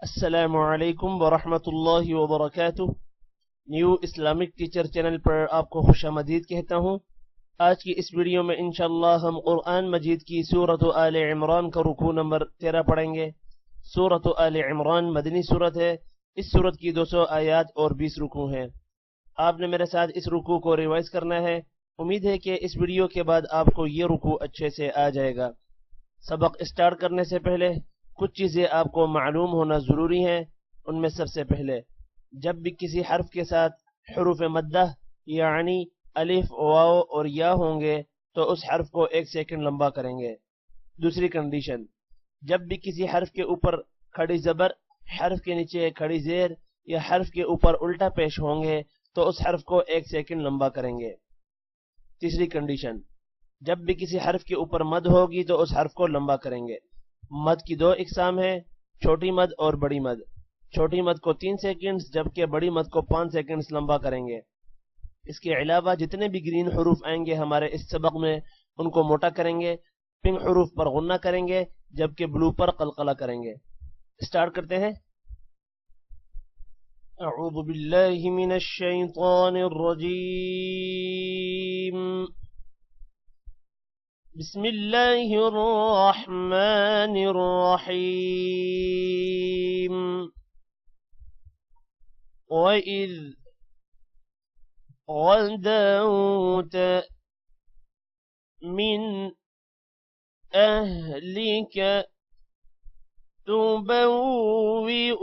अस्सलामुअलैकुम वरहमतुल्लाहि वबरकातुह। न्यू इस्लामिक टीचर चैनल पर आपको खुशामदीद कहता हूँ। आज की इस वीडियो में इंशाअल्लाह हम कुरान मजीद की सूरत आले इमरान का रुकू नंबर 13 पढ़ेंगे। सूरत आले इमरान मदनी सूरत है। इस सूरत की 200 आयात और 20 रुकू हैं। आपने मेरे साथ इस रुकू को रिवाइज करना है। उम्मीद है कि इस वीडियो के बाद आपको ये रुकू अच्छे से आ जाएगा। सबक स्टार्ट करने से पहले कुछ चीज़ें आपको मालूम होना ज़रूरी है। उनमें सबसे पहले, जब भी किसी हर्फ के साथ हुरूफ मद्दा यानी अलिफ वाव और या होंगे तो उस हर्फ को 1 सेकंड लंबा करेंगे। दूसरी कंडीशन, जब भी किसी हर्फ के ऊपर खड़ी ज़बर, हर्फ के नीचे खड़ी ज़ेर या हर्फ के ऊपर उल्टा पेश होंगे तो उस हर्फ को 1 सेकंड लंबा करेंगे। तीसरी कंडीशन, जब भी किसी हर्फ के ऊपर मद होगी तो उस हर्फ को लंबा करेंगे। मद की 2 इकसाम है, छोटी मद और बड़ी मद। छोटी मद को 3 सेकंड्स जबकि बड़ी मद को 5 सेकंड्स लंबा करेंगे। इसके अलावा जितने भी ग्रीन हरूफ आएंगे हमारे इस सबक में उनको मोटा करेंगे। पिंक हरूफ पर गुन्ना करेंगे जबकि ब्लू पर कलकला करेंगे। स्टार्ट करते हैं। अऊज़ु बिल्लाहि मिनश शैतानिर रजीम। बिस्मिल्लाहिर्रहमानिर्रहीम। वइज़ غدوت من أهلك تبوئ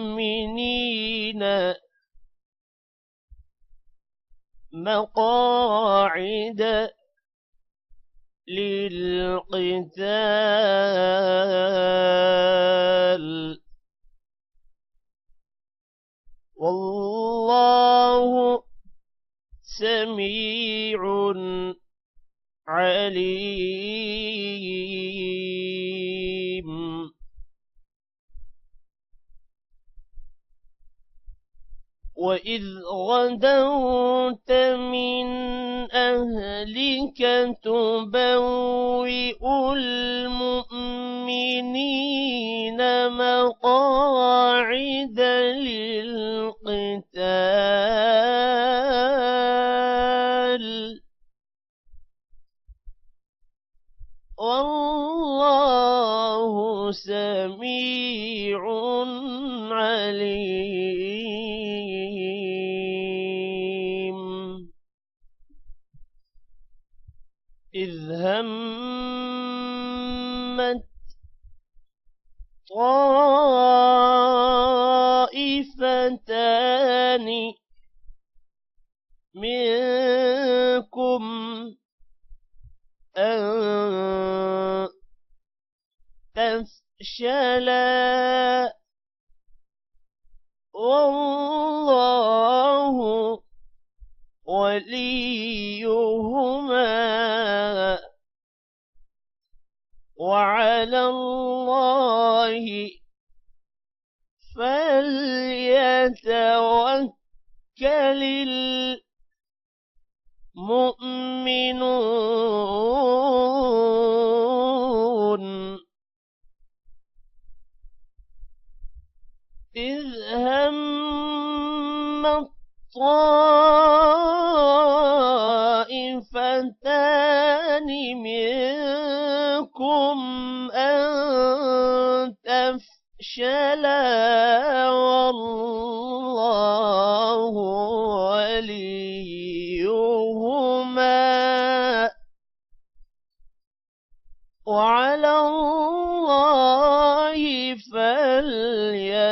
المؤمنين مقاعد للقتال والله سميع عليم. وإذ غدوت من أهلك تبوئ المؤمنين مقاعد للقتال والله سميع عليم. إذ همت طائفتان منكم أن تفشلا والله وليهما وعلى الله فليتوكل المؤمنون. إذ هم الطائفتان منكم أن تفشلا والله وليهما وعلى الله فليتوكل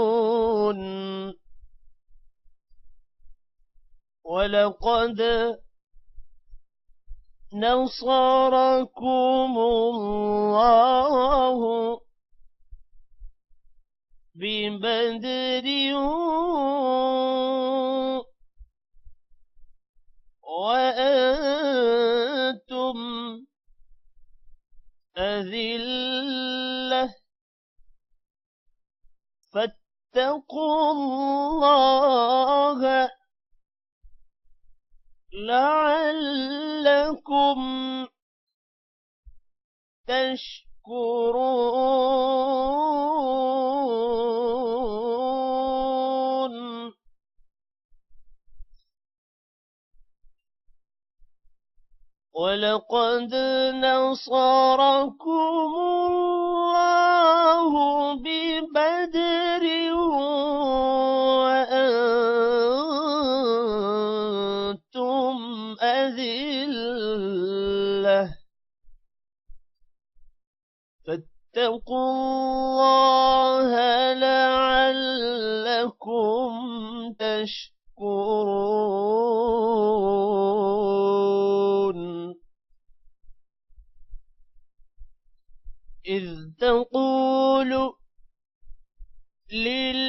المؤمنون. ولقد نصركم الله ببدر وأنتم أذلة فاتقوا الله لعلكم تشكرون ولقد نصركم الله ببدر وأنتم أذلة فاتقوا الله لعلكم تشكرون إذ تقول للمؤمنين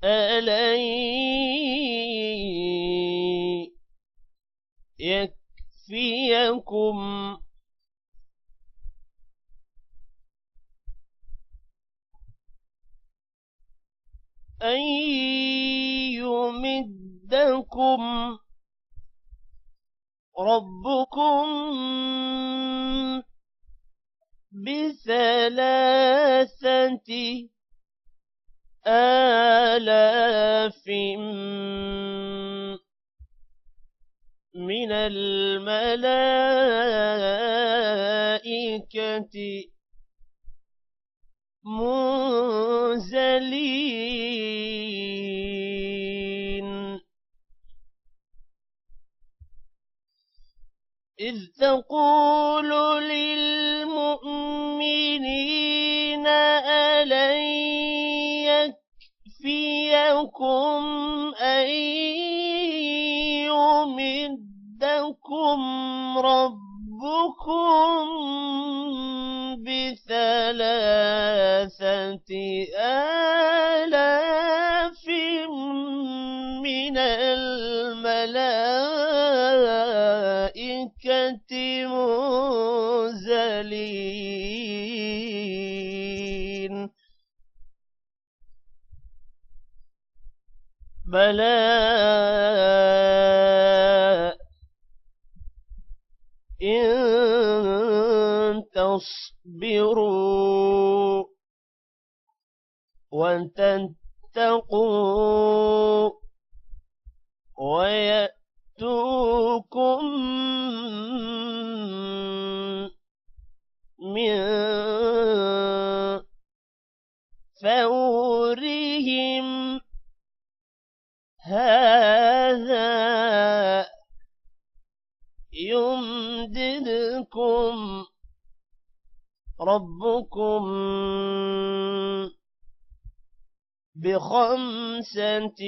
ألن يكفيكم أن يمدكم ربكم بثلاثة آلاف من الملائكة منزلين إذ تقول للمؤمنين ألن يكفيكم أن يمدكم ربكم بثلاثة آلاف من الملائكة منزلين بلى إن تصبروا وتتقوا ويأتوكم من فورهم هذا يمددكم ربكم بخمسة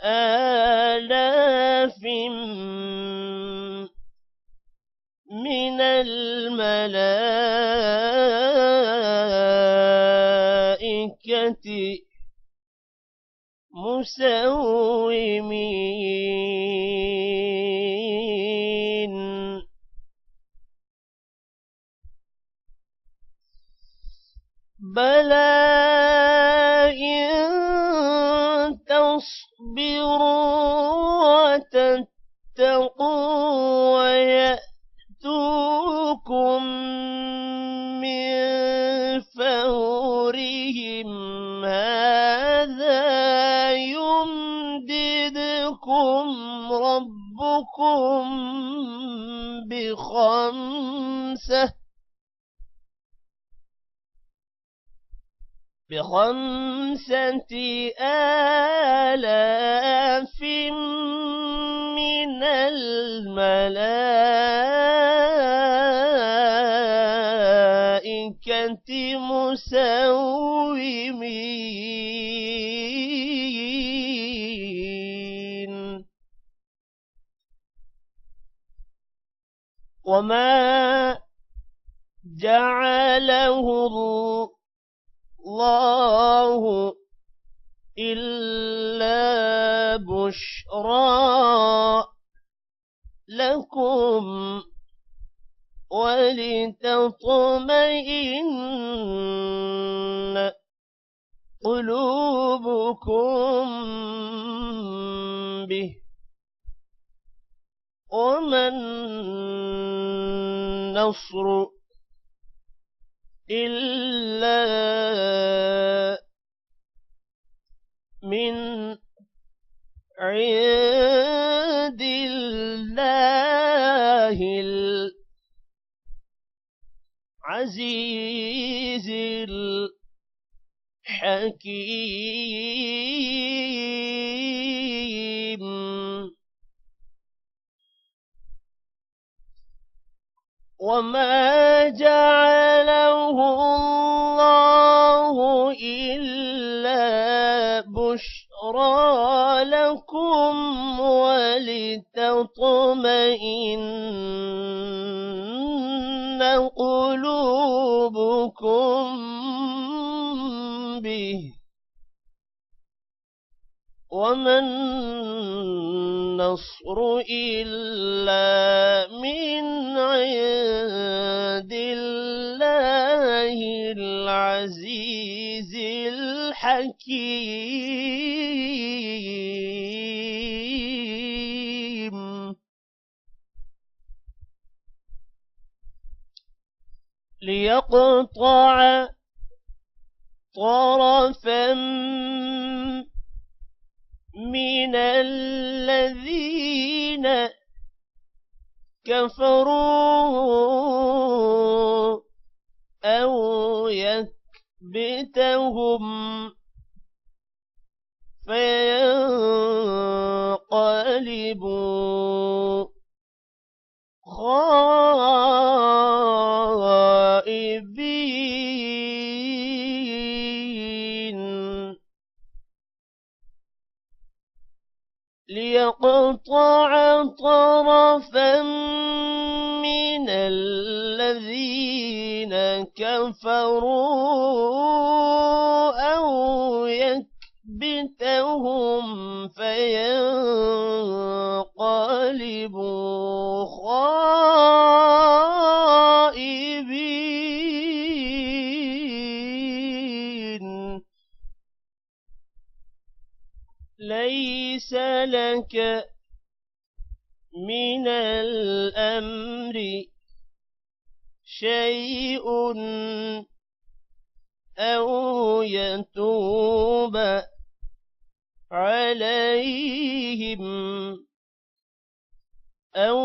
آلاف من الملائكة مسومين بلى إن تصبروا وتتقوا ويأتوكم من فورهم هذا يمددكم ربكم بخمسة آلاف من الملائكة مسومين وما جعله الله إلا بشرى لكم ولتطمئن قلوبكم به وما النصر إلا من عند الله العزيز الحكيم. وما جعله الله إلا بشرى لكم ولتطمئن قلوبكم به وما النصر إلا من عند الله العزيز الحكيم. ليقطع طرفا من الذين كفروا أو يكبتهم فينقلبوا خائبين. ليقطع طرفا من الذين كفروا أو يكبتهم فينقلبوا خائبين. ليس لك من الأمر شيء أو يتوب عليهم أو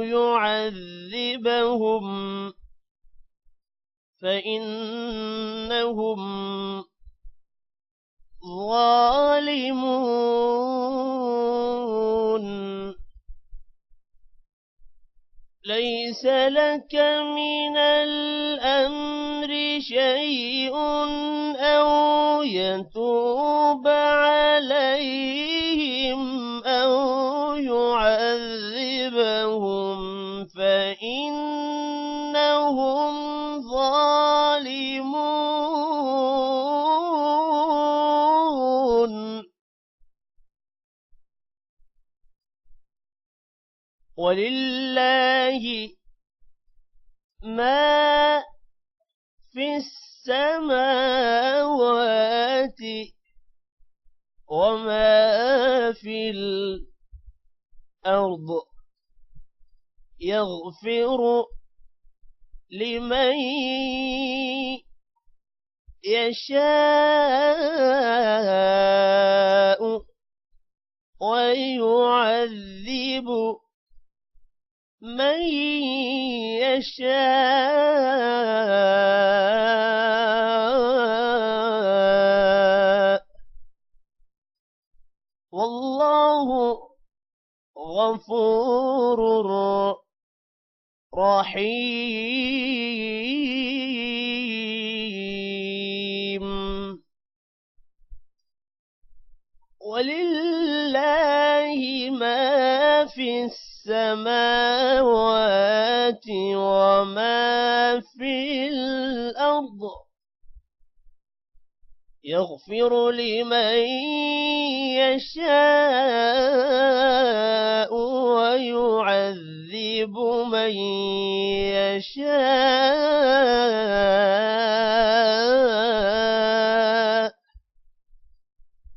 يعذبهم فإنهم ظالمون. ليس لك من الأمر شيء أو يتوب عليهم أو يعذبهم فإنهم ظالمون. ولله ما في السماوات وما في الأرض يغفر لمن يشاء ويعذب من يشاء والله غفور رحيم. ولله ما في السماوات وما في الأرض يغفر لمن يشاء ويعذب من يشاء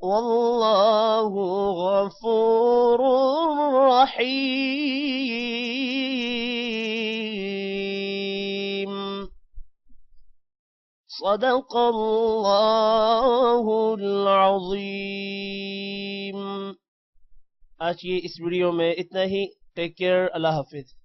والله غفور رحيم. صدق اللہ العظیم. آج کی اس ویڈیو میں اتنا ہی. ٹیک کیئر. اللہ حافظ.